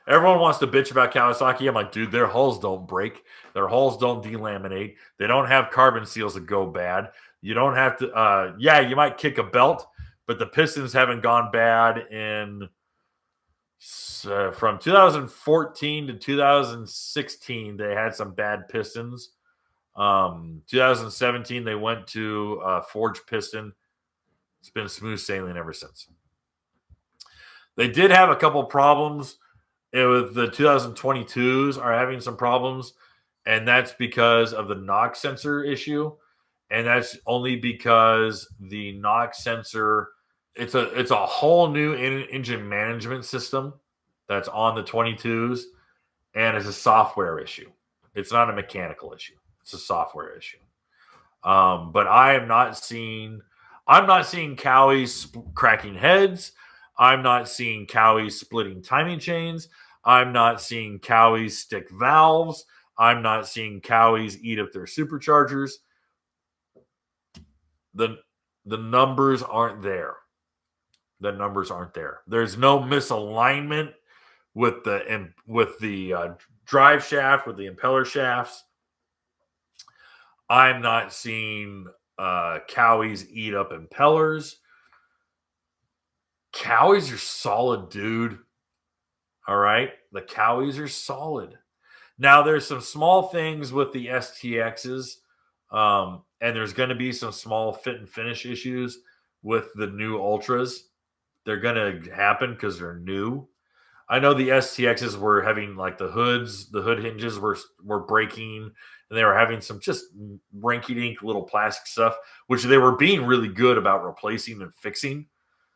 Everyone wants to bitch about Kawasaki. I'm like, dude, their hulls don't break. Their hulls don't delaminate. They don't have carbon seals that go bad. You don't have to, yeah, you might kick a belt, but the pistons haven't gone bad in from 2014 to 2016. They had some bad pistons. 2017, they went to forged piston. It's been smooth sailing ever since. They did have a couple problems with the 2022s are having some problems, and that's because of the knock sensor issue. And that's only because the knock sensor, it's a whole new engine management system that's on the 22s, and it's a software issue. It's not a mechanical issue. It's a software issue. But I'm not seeing Cowies cracking heads. I'm not seeing Cowies splitting timing chains. I'm not seeing Cowies stick valves. I'm not seeing Cowies eat up their superchargers. The numbers aren't there. The numbers aren't there. There's no misalignment with the drive shaft, with the impeller shafts. I'm not seeing Cowies eat up impellers. Cowies are solid, dude. All right? The Cowies are solid. Now, there's some small things with the STXs, and there's going to be some small fit and finish issues with the new Ultras. They're going to happen because they're new. I know the STXs were having like the hood hinges were breaking, and they were having some just rinky-dink little plastic stuff, which they were being really good about replacing and fixing.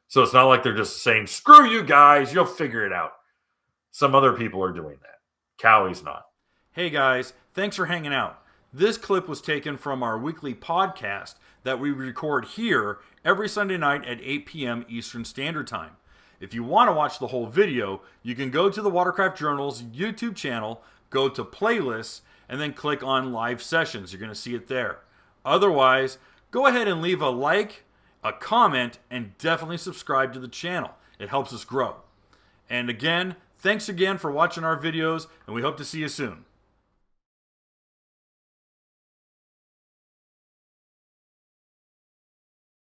So it's not like they're just saying, screw you guys, you'll figure it out. Some other people are doing that. Cowie's not. Hey guys, thanks for hanging out. This clip was taken from our weekly podcast that we record here every Sunday night at 8 p.m. Eastern Standard Time. If you want to watch the whole video, you can go to the Watercraft Journal's YouTube channel, go to playlists, and then click on live sessions. You're going to see it there. Otherwise, go ahead and leave a like, a comment, and definitely subscribe to the channel. It helps us grow. And again, thanks again for watching our videos, and we hope to see you soon.